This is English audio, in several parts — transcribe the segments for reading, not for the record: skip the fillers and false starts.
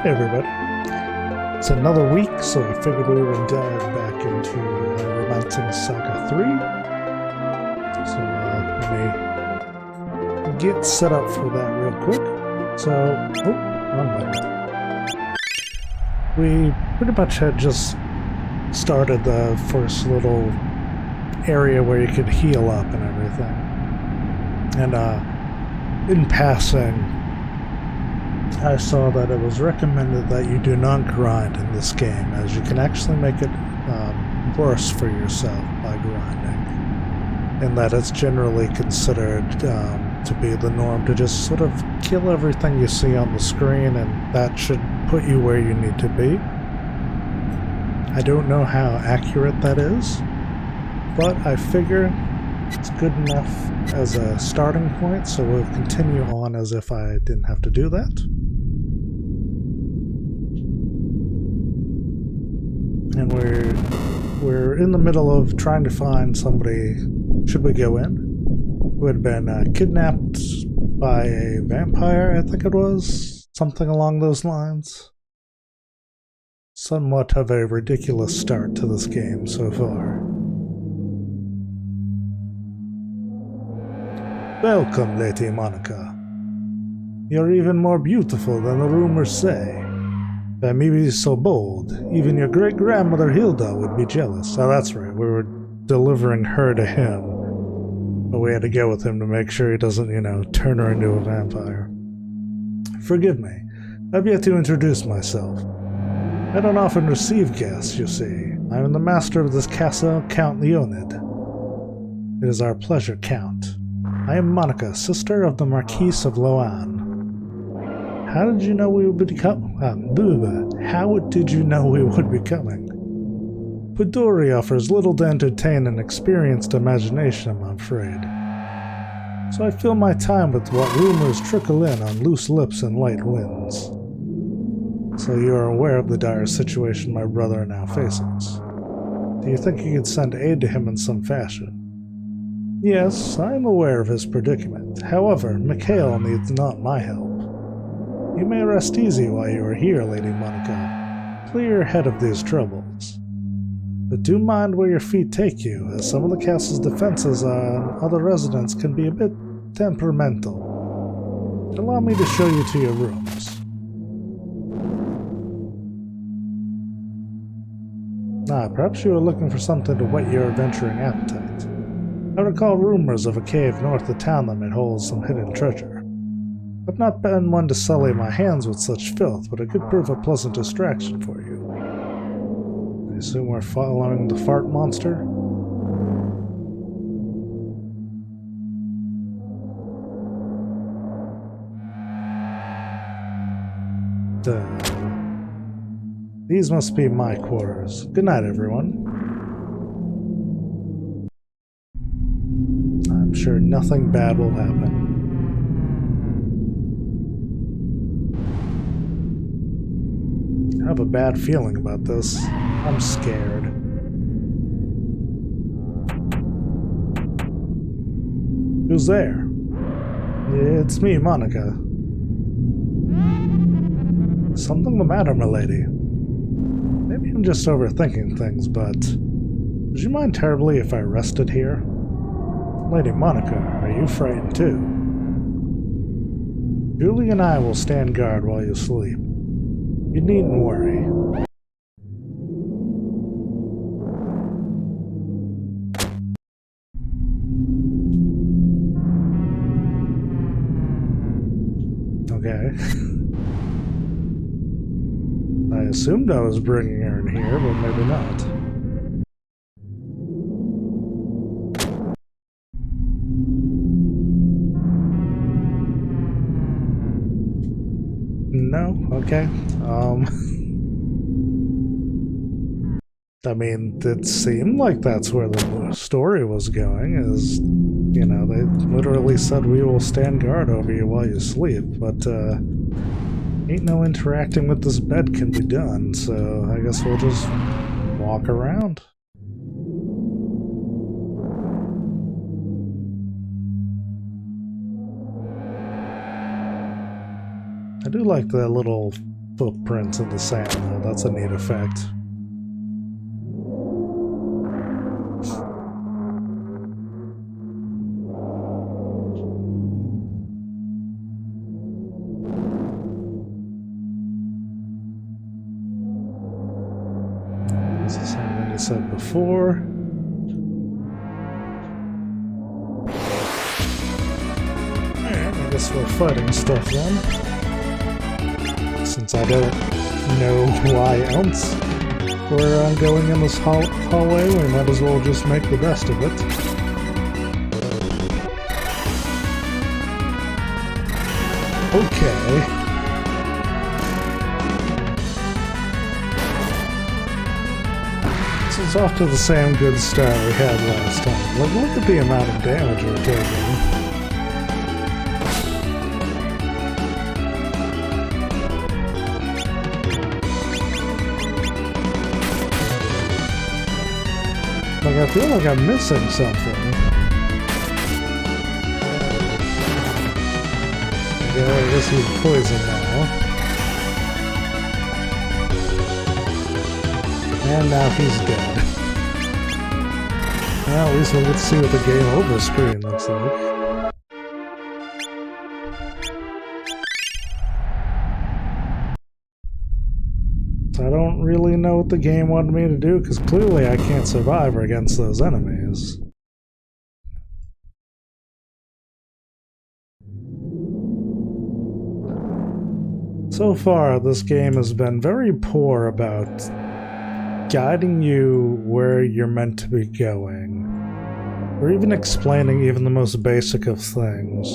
Hey everybody, it's another week, so I figured we would dive back into Romancing SaGa 3. So let me get set up for that real quick. So, wrong button. We pretty much had just started the first little area where you could heal up and everything. And in passing, I saw that it was recommended that you do not grind in this game, as you can actually make it worse for yourself by grinding, and that it's generally considered to be the norm to just sort of kill everything you see on the screen, and that should put you where you need to be. I don't know how accurate that is, but I figure it's good enough as a starting point, so we'll continue on as if I didn't have to do that. And we're in the middle of trying to find somebody. Should we go in? Who had been kidnapped by a vampire, I think it was. Something along those lines. Somewhat of a ridiculous start to this game so far. Welcome, Lady Monica. You're even more beautiful than the rumors say. If I may be so bold, even your great-grandmother Hilda would be jealous. Oh, that's right, we were delivering her to him. But we had to go with him to make sure he doesn't, turn her into a vampire. Forgive me, I've yet to introduce myself. I don't often receive guests, you see. I am the master of this castle, Count Leonid. It is our pleasure, Count. I am Monica, sister of the Marquis of Loan. How did you know we would be coming? How did you know we would be coming? Pudori offers little to entertain an experienced imagination, I'm afraid. So I fill my time with what rumors trickle in on loose lips and light winds. So you are aware of the dire situation my brother now faces. Do you think you could send aid to him in some fashion? Yes, I am aware of his predicament. However, Mikhail needs not my help. You may rest easy while you are here, Lady Monica. Clear your head of these troubles. But do mind where your feet take you, as some of the castle's defenses on other residents can be a bit temperamental. Allow me to show you to your rooms. Perhaps you are looking for something to whet your adventuring appetite. I recall rumors of a cave north of town that might hold some hidden treasure. I've not been one to sully my hands with such filth, but it could prove a pleasant distraction for you. I assume we're following the fart monster? These must be my quarters. Good night, everyone. I'm sure nothing bad will happen. I have a bad feeling about this. I'm scared. Who's there? It's me, Monica. Something the matter, milady? Maybe I'm just overthinking things, but would you mind terribly if I rested here? Lady Monica, are you frightened too? Julie and I will stand guard while you sleep. You needn't worry. Okay. I assumed I was bringing her in here, but maybe not. No? Okay. I mean, it seemed like that's where the story was going, is, they literally said we will stand guard over you while you sleep, but, ain't no interacting with this bed can be done, so I guess we'll just walk around. I do like the little footprints in the sand, though. That's a neat effect. It's the same thing I said before. Alright, I guess we're fighting stuff then. Since I don't know why else we're going in this hallway, we might as well just make the best of it. Okay. This is off to the same good start we had last time. Look at the amount of damage we're taking. Like, I feel like I'm missing something. Yeah, I guess he's poisoned now. And now he's dead. Well, at least we'll get to see what the game over screen looks like. I don't really know what the game wanted me to do, because clearly I can't survive against those enemies. So far, this game has been very poor about guiding you where you're meant to be going, or even explaining even the most basic of things.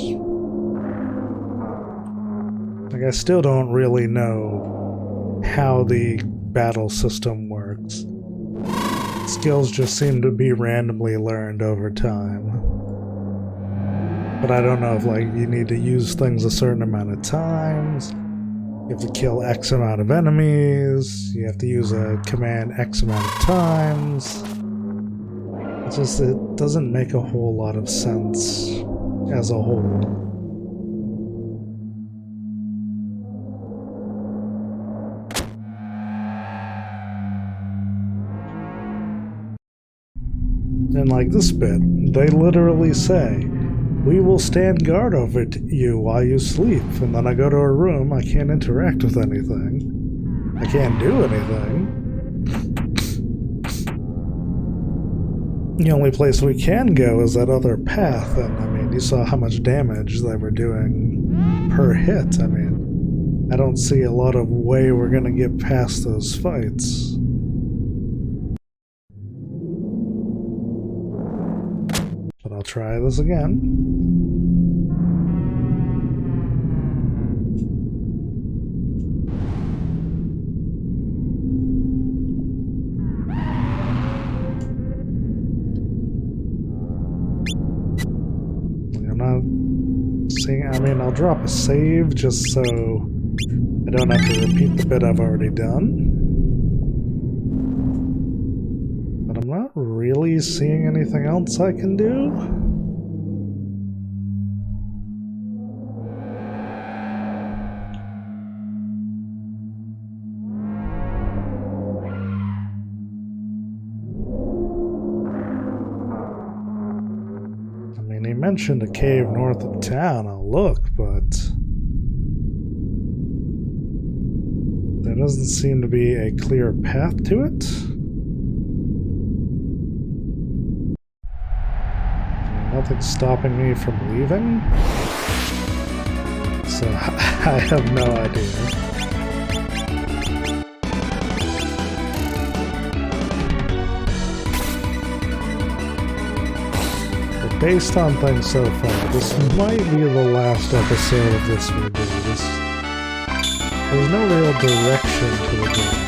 Like, I still don't really know how the battle system works. Skills just seem to be randomly learned over time. But I don't know if, like, you need to use things a certain amount of times. You have to kill X amount of enemies. You have to use a command X amount of times. It doesn't make a whole lot of sense as a whole. And like this bit, they literally say, "We will stand guard over you while you sleep." And then I go to a room, I can't interact with anything. I can't do anything. The only place we can go is that other path, and I mean, you saw how much damage they were doing per hit. I mean, I don't see a lot of way we're gonna get past those fights. But I'll try this again. I'm not seeing, I mean, I'll drop a save just so I don't have to repeat the bit I've already done. But I'm not really seeing anything else I can do. I mean, he mentioned a cave north of town. I'll look, but there doesn't seem to be a clear path to it. Nothing's stopping me from leaving, so I have no idea. But based on things so far, this might be the last episode of this review. There's no real direction to the game.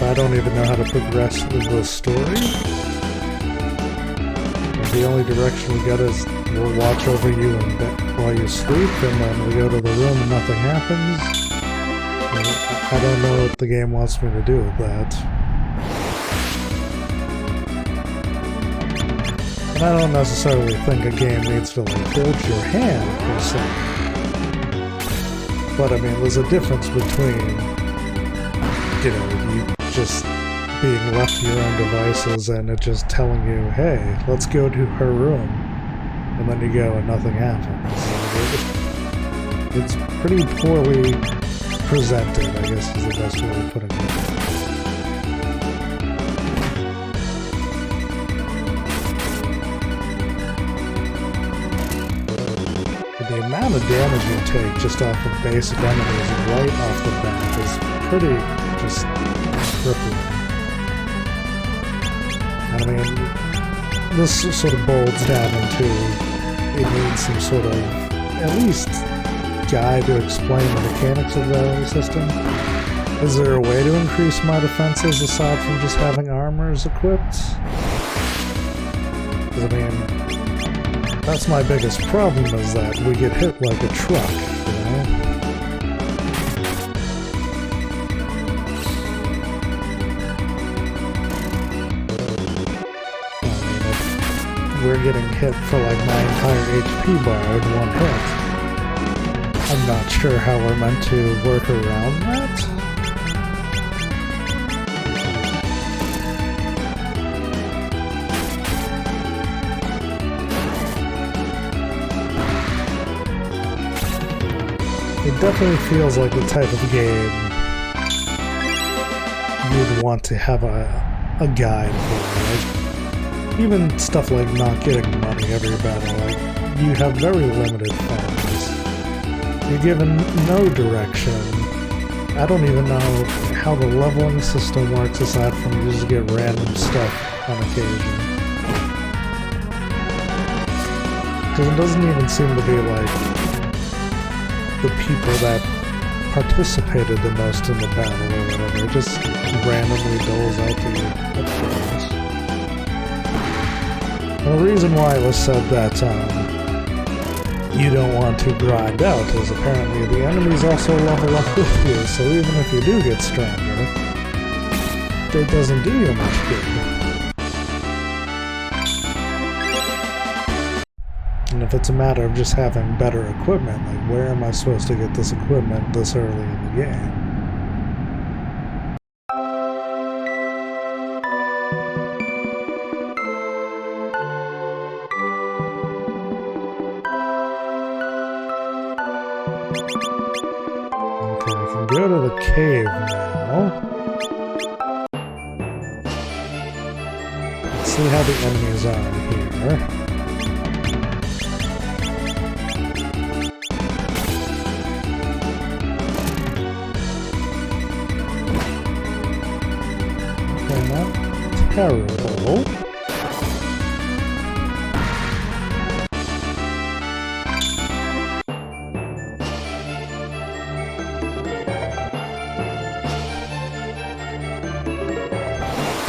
I don't even know how to progress through the story. The only direction we get is we'll watch over you in bed while you sleep, and then we go to the room and nothing happens. And I don't know what the game wants me to do with that. And I don't necessarily think a game needs to like hold your hand per se. But I mean, there's a difference between, you know, you just being left to your own devices and it just telling you, hey, let's go to her room. And then you go and nothing happens. It's pretty poorly presented, I guess is the best way of putting it. The amount of damage you take just off of basic enemies right off the bat is pretty just crippling. I mean, this sort of boils down into it needs some sort of at least guide to explain the mechanics of the system. Is there a way to increase my defenses aside from just having armors equipped? Because I mean, that's my biggest problem, is that we get hit like a truck, you know? I mean, if we're getting hit for like my entire HP bar in one hit, I'm not sure how we're meant to work around that. It definitely feels like the type of game you'd want to have a guide for. Like, even stuff like not getting money every battle, like, you have very limited funds. You're given no direction. I don't even know how the leveling system works aside from you just get random stuff on occasion. Because it doesn't even seem to be like the people that participated the most in the battle or whatever. It just randomly doles out the upgrades. And the reason why it was said that you don't want to grind out is apparently the enemies also level up with you, so even if you do get stronger, it doesn't do you much good. And if it's a matter of just having better equipment, like where am I supposed to get this equipment this early in the game? Okay, I can go to the cave now. Let's see how the enemies are here. Terrible.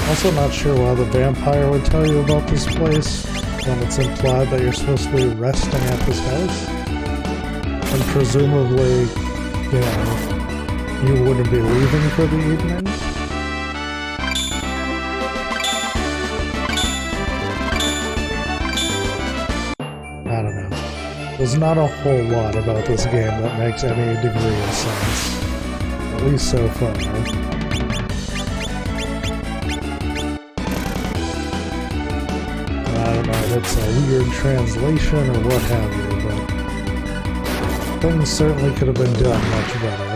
Also not sure why the vampire would tell you about this place when it's implied that you're supposed to be resting at this house. And presumably, you know, you wouldn't be leaving for the evening. I don't know. There's not a whole lot about this game that makes any degree of sense. At least so far. I don't know if it's a weird translation or what have you, but things certainly could have been done much better.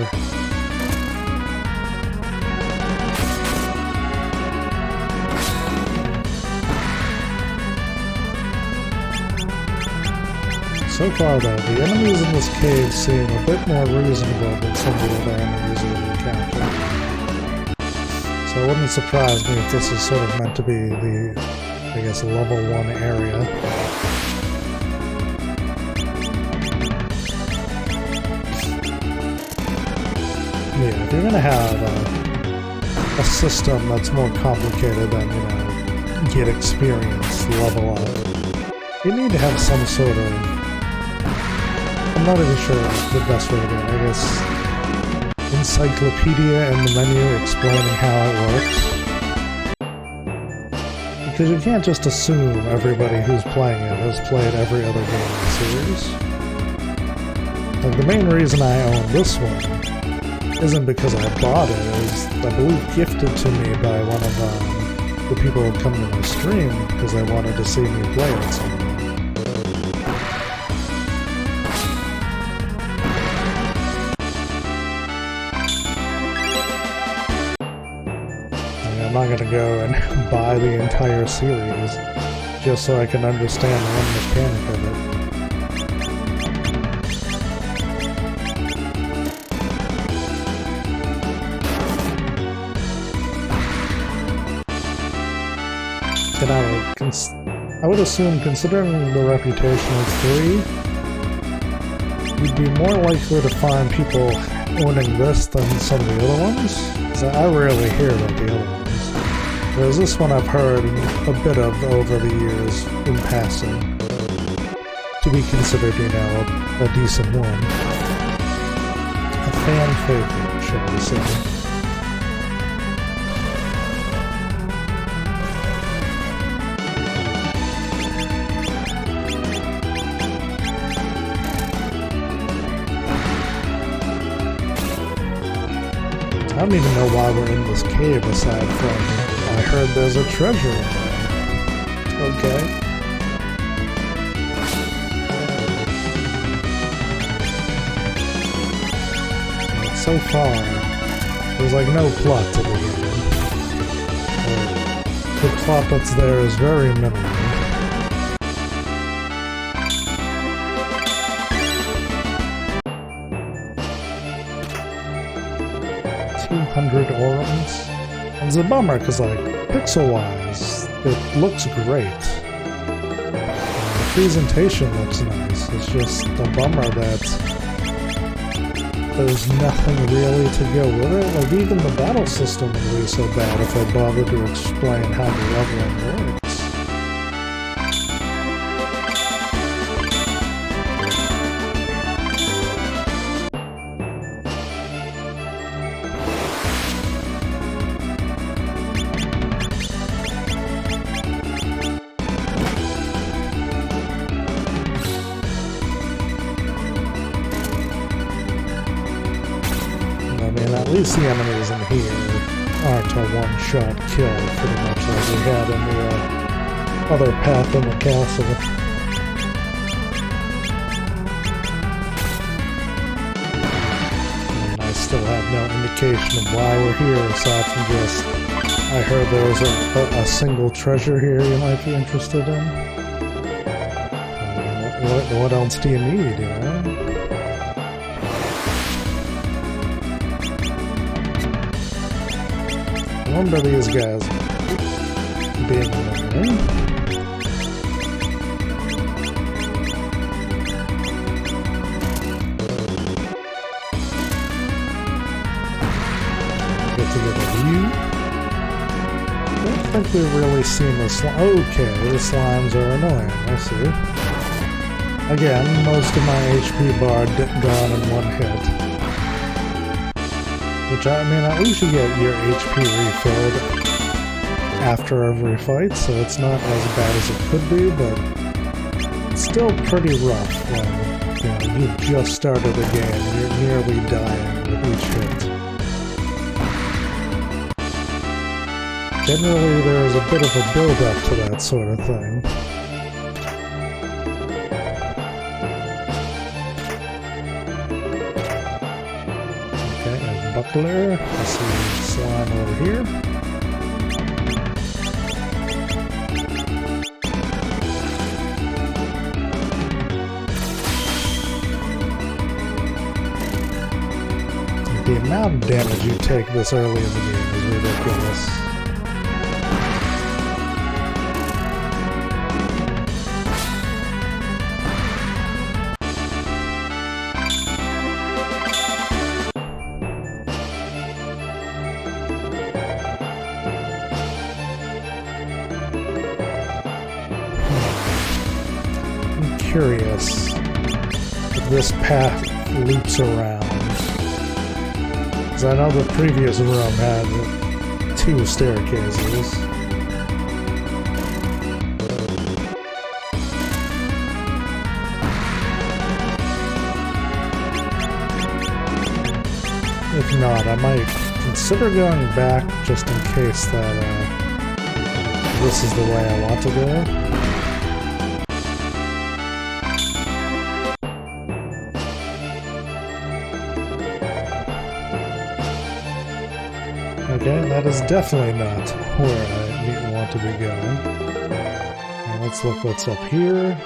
So far though, the enemies in this cave seem a bit more reasonable than some of the other enemies we've encountered. So it wouldn't surprise me if this is sort of meant to be the, I guess, level 1 area. Yeah, if you're gonna have a system that's more complicated than, you know, get experience, level up, you need to have some sort of, I'm not even sure the best way to do it, I guess, encyclopedia in the menu explaining how it works. because you can't just assume everybody who's playing it has played every other game in the series. Like, the main reason I own this one isn't because I bought it. It was, I believe, gifted to me by one of the people who come to my stream because they wanted to see me play it sometime. I'm not gonna go and buy the entire series just so I can understand one mechanic of it. And I would assume, considering the reputation of 3, you'd be more likely to find people owning this than some of the other ones. So I rarely hear about the other ones. Whereas this one I've heard a bit of over the years in passing. To be considered, you know, a decent one. A fan favorite, shall we say. I don't even know why we're in this cave aside from I heard there's a treasure in there. Okay. But so far, there's like no plot to the game. The plot that's there is very minimal. 200 orums. It's a bummer because, like, pixel-wise, it looks great. The presentation looks nice. It's just a bummer that there's nothing really to go with it. Like, even the battle system would be so bad if I bothered to explain how the leveling works. At least the enemies in here aren't a one-shot kill, pretty much like we had in the other path in the castle. And I still have no indication of why we're here, aside from just, I heard there was a single treasure here you might be interested in. What else do you need, you know? I wonder these guys being annoying. Get to get a view. I don't think we've really seen the slime. Okay, the slimes are annoying, I see. Again, most of my HP bar gone in one hit. Which, I mean, at least you get your HP refilled after every fight, so it's not as bad as it could be, but it's still pretty rough when, you know, you've just started the game and you're nearly dying with each hit. Generally, there's a bit of a build-up to that sort of thing. Buckler. I see slime over here. The amount of damage you take this early in the game is ridiculous. Curious if this path loops around. Because I know the previous room had 2 staircases. not, I might consider going back just in case that this is the way I want to go. Okay, that is definitely not where I want to be going. Now let's look what's up here.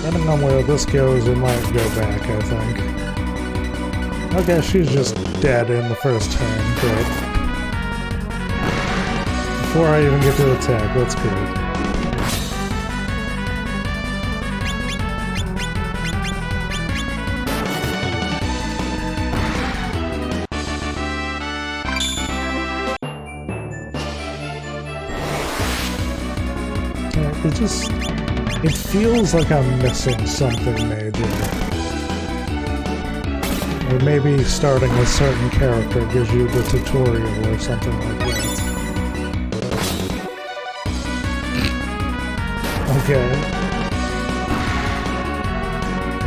Depending on where this goes, we might go back, I think. Okay, she's just dead in the first turn. Good. Before I even get to attack, that's good. It feels like I'm missing something major. Or maybe starting a certain character gives you the tutorial or something like that. Okay.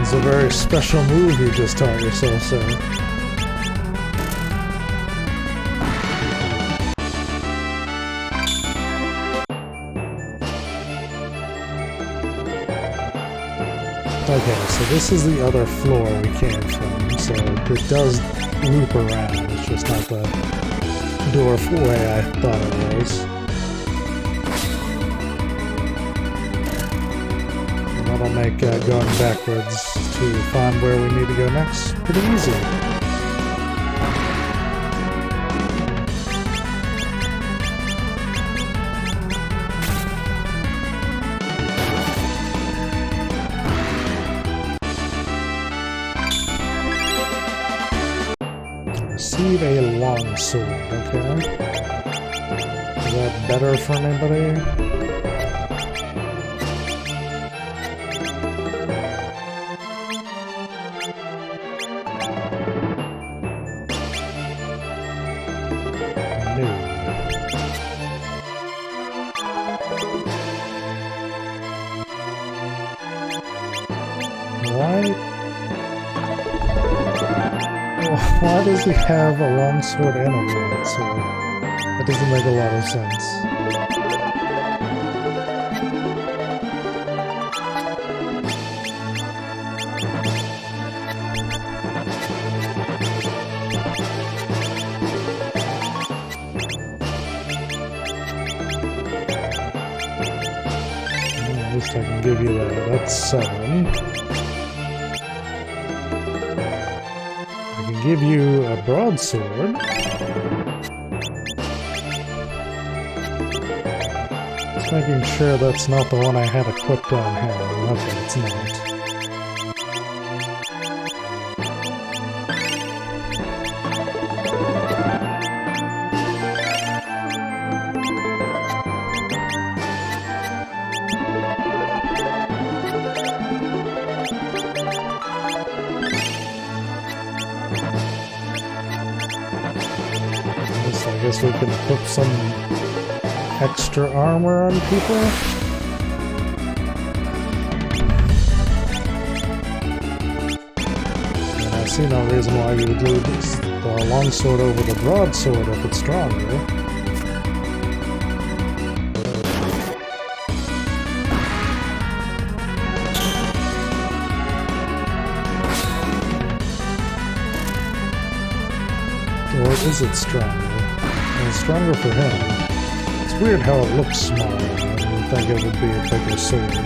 It's a very special move you just taught yourself, sir. Okay, so this is the other floor we came from, so it does loop around, it's just not the door way I thought it was. And that'll make going backwards to find where we need to go next pretty easy. Receive a long sword, okay? Is that better for anybody? No. Why does he have a long sword and a broadsword? That doesn't make a lot of sense. At least I can give you that. That's 7. Give you a broadsword. Just making sure that's not the one I had equipped on him. Okay, it's not. I guess we can equip some extra armor on people. And I see no reason why you would lose the longsword over the broadsword if it's stronger. Or is it stronger? It's stronger for him. It's weird how it looks smaller. I would think it would be a bigger sword.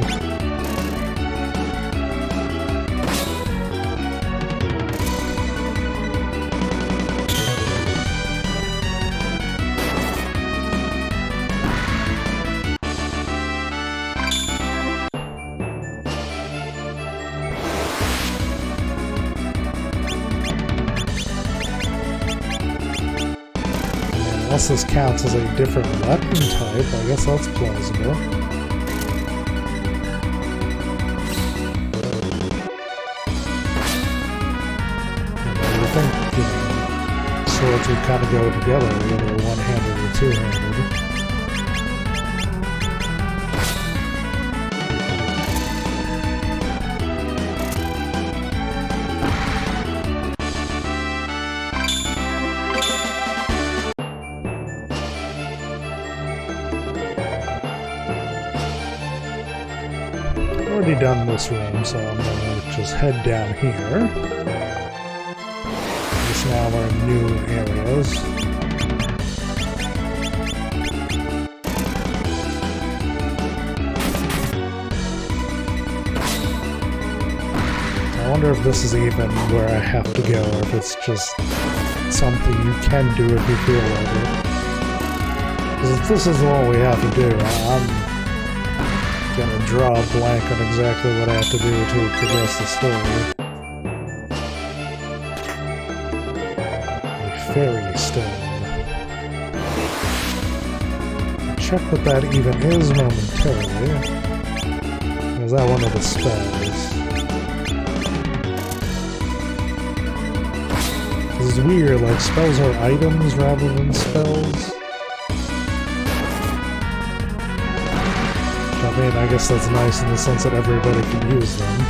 Unless this counts as a different weapon type, I guess that's plausible. And I would think, swords would kind of go together, either one-handed or two-handed. already done this room, so I'm gonna just head down here. Just now we're in new areas. I wonder if this is even where I have to go, or if it's just something you can do if you feel like it. Because if this is what we have to do, I'm gonna draw a blank on exactly what I have to do to progress the story. A fairy stone. I'll check what that even is momentarily. Is that one of the spells? This is weird, like spells are items rather than spells. I mean, I guess that's nice in the sense that everybody can use them.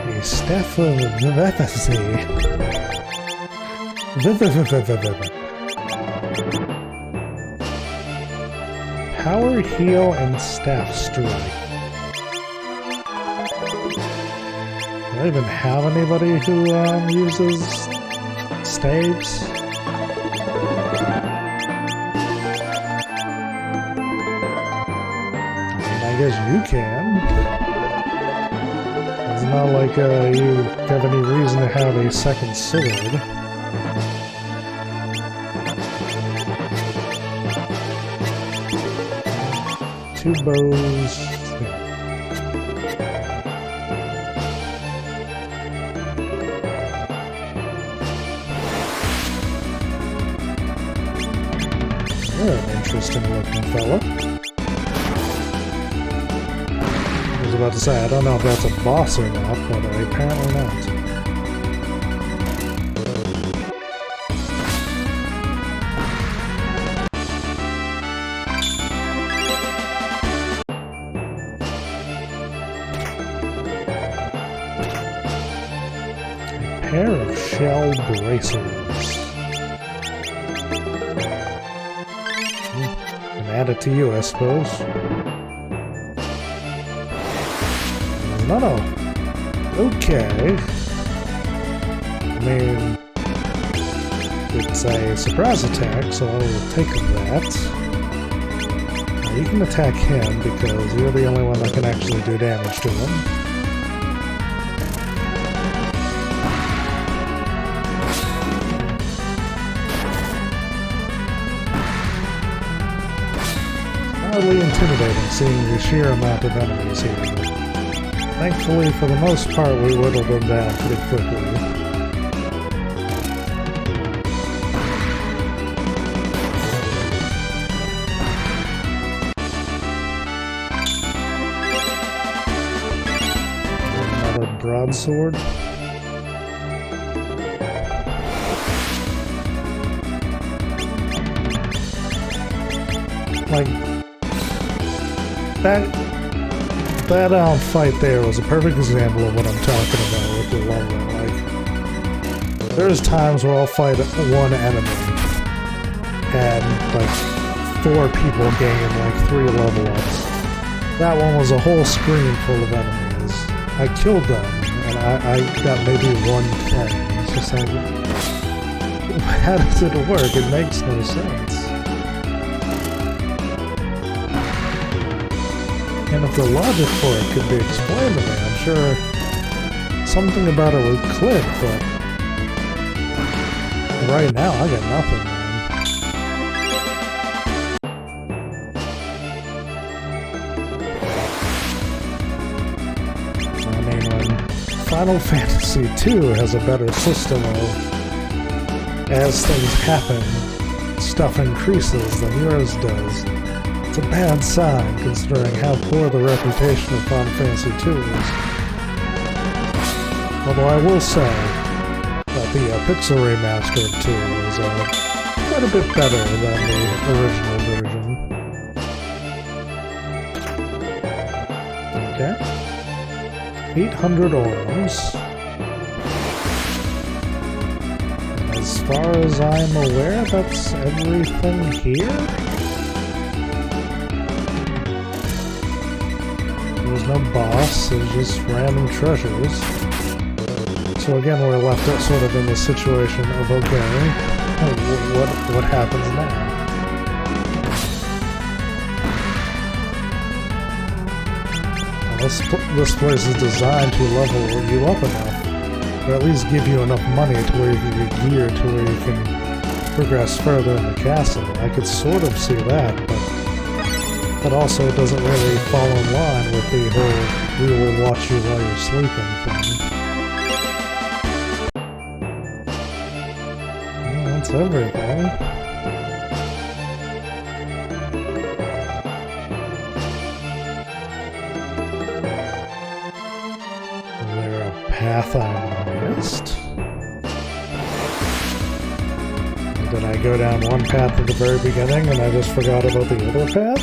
A staff of vivacity. Power, heal, and staff strike. Do I even have anybody who uses staves? I mean, I guess you can. It's not like you have any reason to have a second sword. Two bows. You're an interesting looking fella. I was about to say, I don't know if that's a boss or not, but apparently not. Pair of shell bracers. And add it to you, I suppose. No. Okay. I mean, it's a surprise attack, so I will take that. Now you can attack him because you're the only one that can actually do damage to him. Hardly intimidating seeing the sheer amount of enemies here. Thankfully, for the most part, we whittled them down pretty quickly. Another broadsword. Like, that fight there was a perfect example of what I'm talking about with the level. Like, there's times where I'll fight one enemy and like 4 people gain like 3 level ups. That one was a whole screen full of enemies. I killed them and I got maybe 1 thing. It's just like, how does it work? It makes no sense. And if the logic for it could be explained to me, I'm sure something about it would click, but right now I got nothing, man. I mean, when Final Fantasy II has a better system of, as things happen, stuff increases than yours does. It's a bad sign, considering how poor the reputation of Final Fantasy II is. Although I will say that the pixel remaster of 2 is quite a bit better than the original version. Okay. 800 orms. As far as I'm aware, that's everything here? There's no boss, there's just random treasures. So again, we're left sort of in the situation of, okay, what happens now? This place is designed to level you up enough, or at least give you enough money to where you can get gear to where you can progress further in the castle. I could sort of see that, but that also doesn't really fall in line with the whole "we will watch you while you're sleeping" thing. Well, that's everything. Path I missed? Did I go down one path at the very beginning and I just forgot about the other path?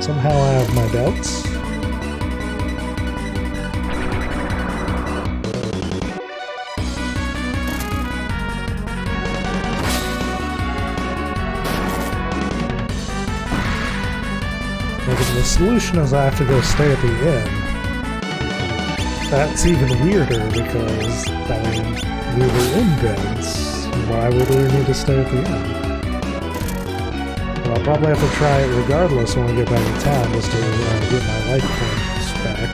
Somehow I have my doubts. Maybe the solution is I have to go stay at the inn. That's even weirder because, I mean, we were in beds. Why would we need to stay at the inn? Well, I'll probably have to try it regardless when we get back to town just to get my life points back.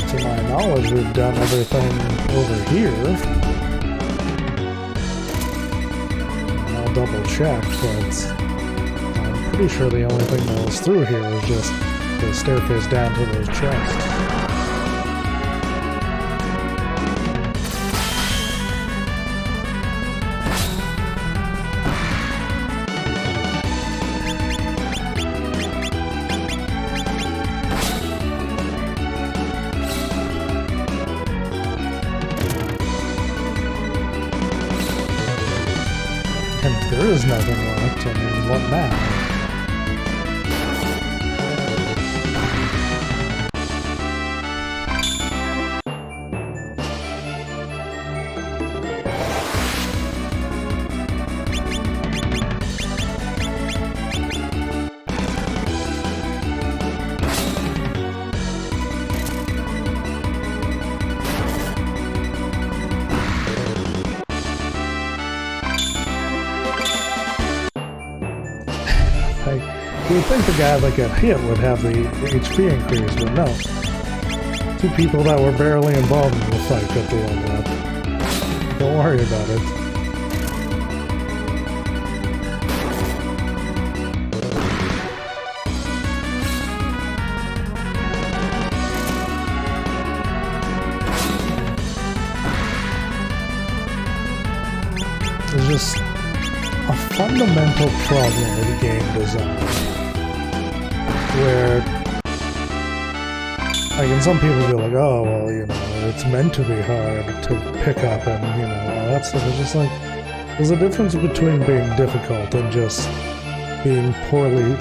To my knowledge, we've done everything over here. Double check, but I'm pretty sure the only thing that was through here was just the staircase down to those chests. There is nothing left. I mean, what now? You would think the guy that got hit would have the HP increase, but no. Two people that were barely involved in the fight got the level up. Don't worry about it. There's just a fundamental problem with game design. Where, like, and some people be like, oh, well, you know, it's meant to be hard to pick up and, you know, all that stuff. It's just like, there's a difference between being difficult and just being poorly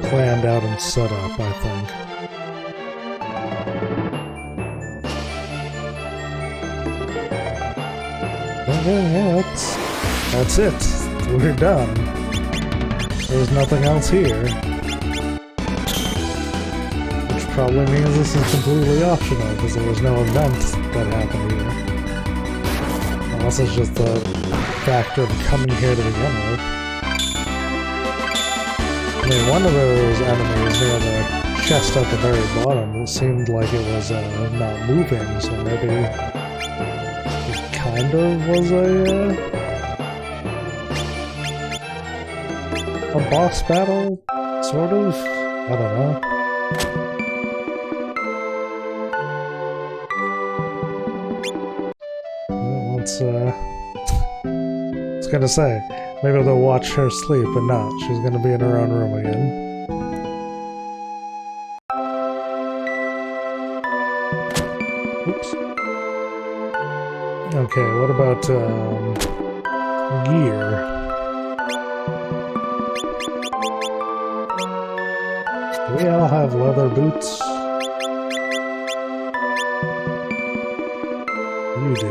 planned out and set up, I think. Okay, yeah, that's it. We're done. There's nothing else here. Probably means this is completely optional because there was no event that happened here. Unless it's just the factor of coming here to begin with. I mean, one of those enemies near the chest at the very bottom seemed like it was not moving, so maybe it kind of was a boss battle, sort of? I don't know. I was gonna say, maybe they'll watch her sleep, but not. She's gonna be in her own room again. Oops. Okay, what about gear? Do we all have leather boots? You do.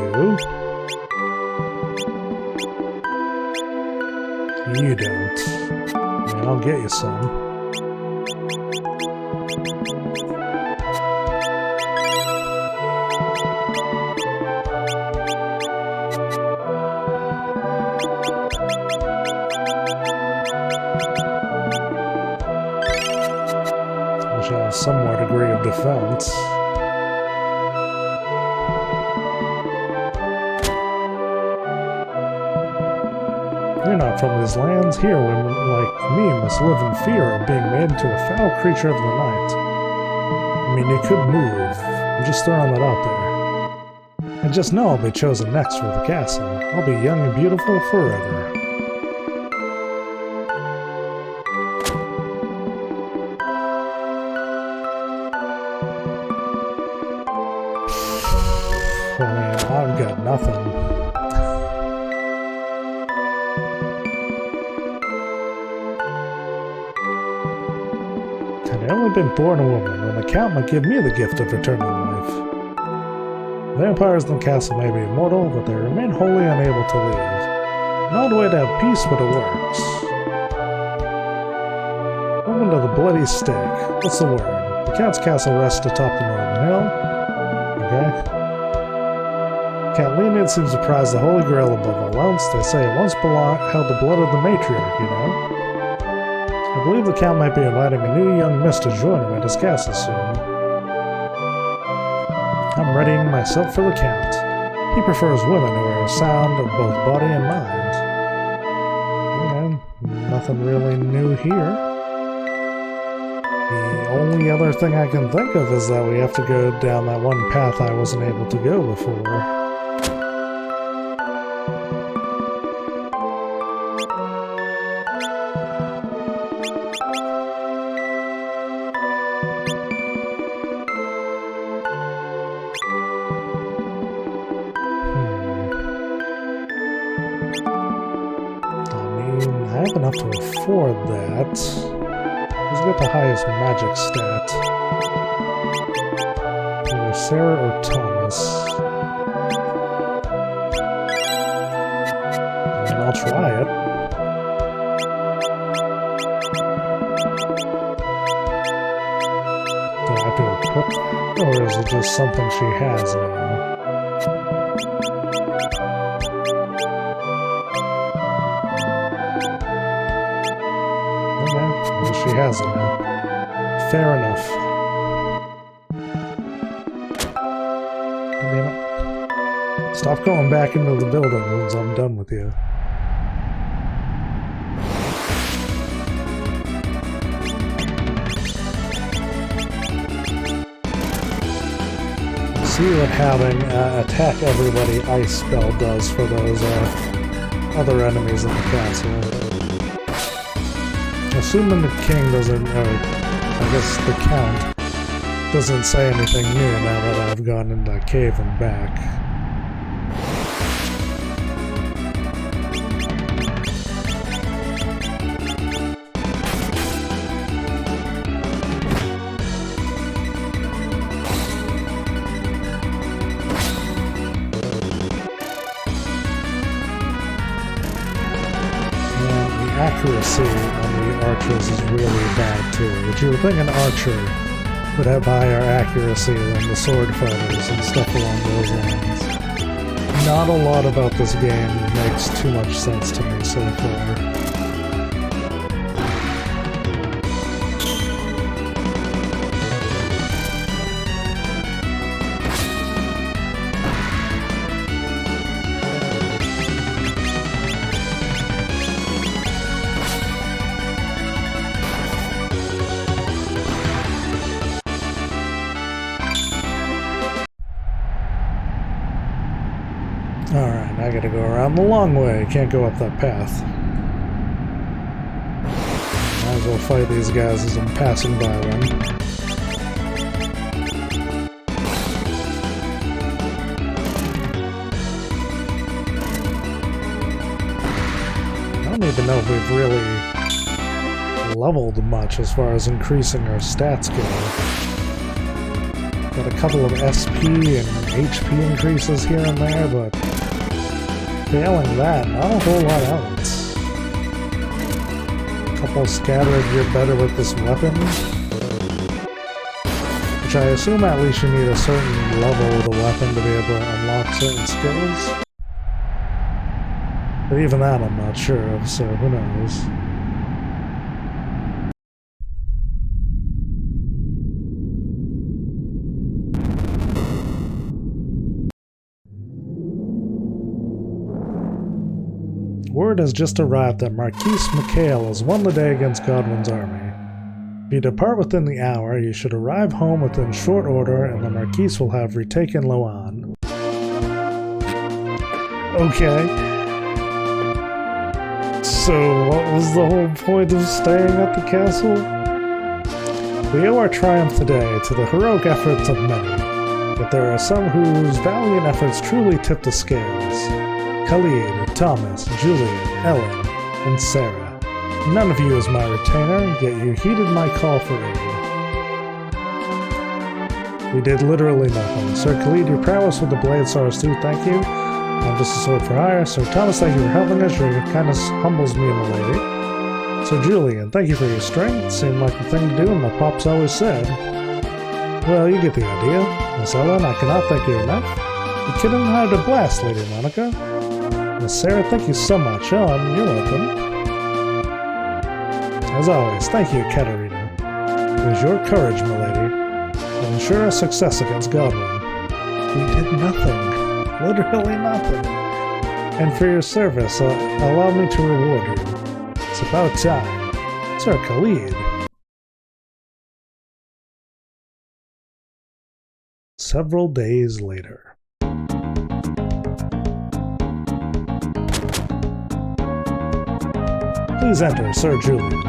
You don't. I mean, I'll get you some. Which have some more degree of defense. You're not from these lands. Here, women like me must live in fear of being made into a foul creature of the night. I mean, you could move. I'm just throwing that out there. And just know I'll be chosen next for the castle. I'll be young and beautiful forever. I mean, I've got nothing. I've only been born a woman, and the Count might give me the gift of eternal life. Vampires in the castle may be immortal, but they remain wholly unable to leave. An odd way to have peace, but it works. Welcome to the bloody stake. What's the word? The Count's castle rests atop the northern hill. Okay. Count Leonid seems to prize the Holy Grail above all else. They say it once held the blood of the matriarch, you know? I believe the Count might be inviting a new young miss to join him at his castle soon. I'm readying myself for the Count. He prefers women who are sound of both body and mind. Okay, nothing really new here. The only other thing I can think of is that we have to go down that one path I wasn't able to go before. I have enough to afford that. Who's got the highest magic stat? Either Sarah or Thomas. I mean, I'll try it. Do I have to equip that? Or is it just something she has now? She has it now. Fair enough. Damn it. Stop going back into the building once I'm done with you. See what having attack everybody ice spell does for those other enemies in the castle. Assuming the king doesn't, I guess the Count doesn't say anything new now that I've gone into the cave and back. Accuracy on the archers is really bad too. But you would think an archer would have higher accuracy than the sword fighters and stuff along those lines. Not a lot about this game makes too much sense to me so far. Alright, I gotta go around the long way. Can't go up that path. Might as well fight these guys as I'm passing by them. even know if we've really leveled much as far as increasing our stats go. Got a couple of SP and HP increases here and there, but failing that, not a whole lot else. A couple scattered, you're better with this weapon. Which I assume at least you need a certain level of the weapon to be able to unlock certain skills. But even that I'm not sure of, so who knows. Word has just arrived that Marquis Mikhail has won the day against Godwin's army. If you depart within the hour, you should arrive home within short order, and the Marquis will have retaken Loan. Okay. So, what was the whole point of staying at the castle? We owe our triumph today to the heroic efforts of many, but there are some whose valiant efforts truly tip the scales. Khalid, Thomas, Julian, Ellen, and Sarah. None of you is my retainer, yet you heeded my call for aid. We did literally nothing. Sir Khalid, your prowess with the blade saw us through, thank you. I'm just a sword for hire. Sir Thomas, thank you for helping us. Your kindness humbles me, my lady. Sir Julian, thank you for your strength. Seemed like the thing to do, and my pops always said. Well, you get the idea. Miss Ellen, I cannot thank you enough. You couldn't hide a blast, Lady Monica. Miss Sarah, thank you so much. Oh, you're welcome. As always, thank you, Katerina. It was your courage, my lady, to ensure our success against Godwin. We did nothing. Literally nothing. And for your service, allow me to reward you. It's about time. Sir Khalid. Several days later. Please enter, Sir Julian.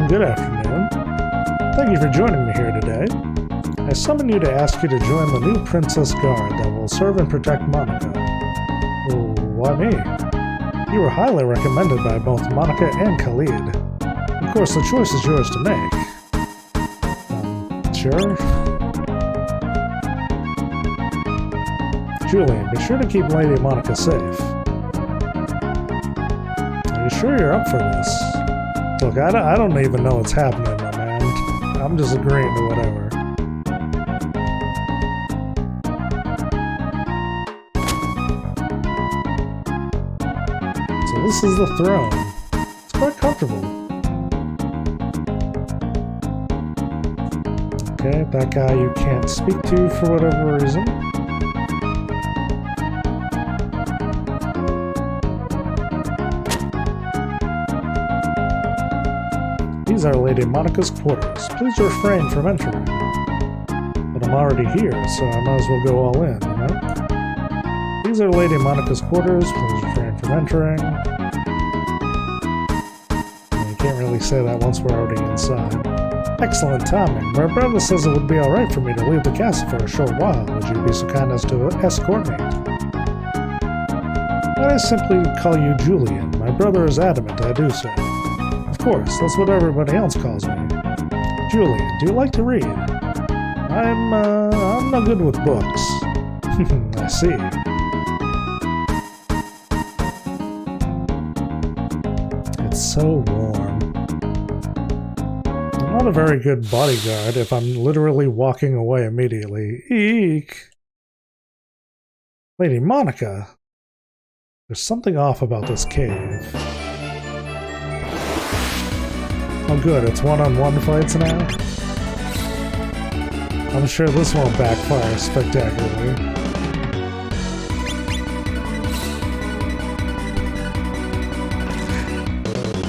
Good afternoon. Thank you for joining me here today. I summon you to ask you to join the new Princess Guard that will serve and protect Monica. Oh, why me? You were highly recommended by both Monica and Khalid. Of course, the choice is yours to make. Sure? Julian, be sure to keep Lady Monica safe. Are you sure you're up for this? Look, I don't even know what's happening, my man. I'm just agreeing to whatever. So this is the throne. It's quite comfortable. Okay, that guy you can't speak to for whatever reason. These are Lady Monica's quarters. Please refrain from entering. But I'm already here, so I might as well go all in, you know? These are Lady Monica's quarters. Please refrain from entering. You can't really say that once we're already inside. Excellent timing. My brother says it would be alright for me to leave the castle for a short while. Would you be so kind as to escort me? I simply call you Julian. My brother is adamant I do so. Of course, that's what everybody else calls me. Julian, do you like to read? I'm not good with books. I see. It's so warm. I'm not a very good bodyguard if I'm literally walking away immediately. Eek! Lady Monica! There's something off about this cave. Oh good, it's one-on-one fights now? I'm sure this won't backfire spectacularly.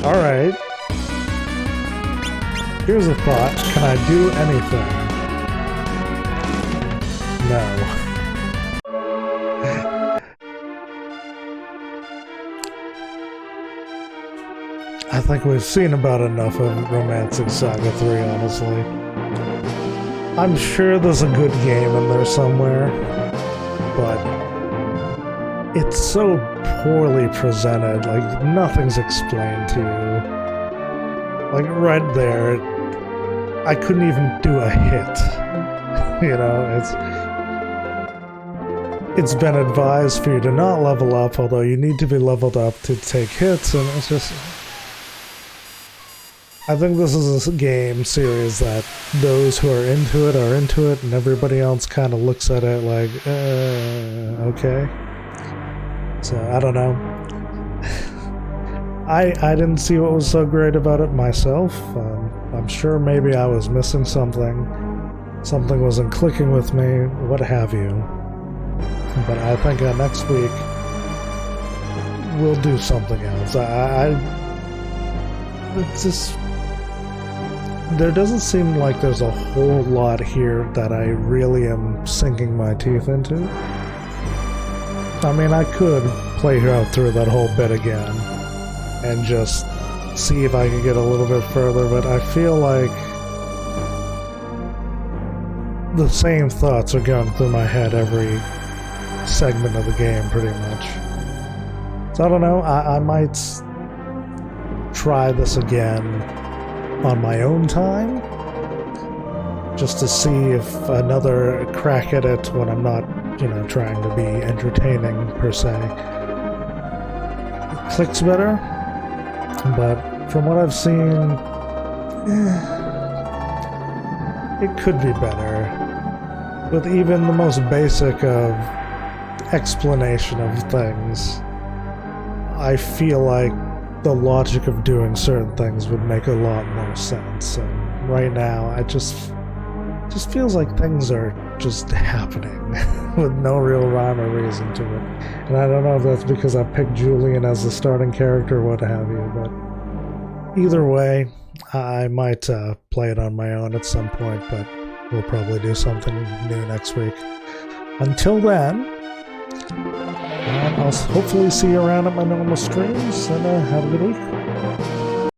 Alright. Here's a thought. Can I do anything? No. I think we've seen about enough of Romancing SaGa 3, honestly. I'm sure there's a good game in there somewhere, but it's so poorly presented, like nothing's explained to you. Like right there, I couldn't even do a hit. You know, it's been advised for you to not level up, although you need to be leveled up to take hits, and it's just... I think this is a game series that those who are into it, and everybody else kind of looks at it like, okay. So, I don't know. I didn't see what was so great about it myself. I'm sure maybe I was missing something. Something wasn't clicking with me, what have you. But I think next week we'll do something else. It's just... There doesn't seem like there's a whole lot here that I really am sinking my teeth into. I mean, I could play through that whole bit again and just see if I can get a little bit further, but I feel like the same thoughts are going through my head every segment of the game, pretty much. So I don't know, I might try this again on my own time, just to see if another crack at it when I'm not, you know, trying to be entertaining per se, it clicks better. But from what I've seen, it could be better. With even the most basic of explanation of things, I feel like the logic of doing certain things would make a lot more sense. And right now, it just feels like things are just happening with no real rhyme or reason to it. And I don't know if that's because I picked Julian as the starting character or what have you, but either way, I might play it on my own at some point, but we'll probably do something new next week. Until then, I'll hopefully see you around at my normal streams, and have a good week.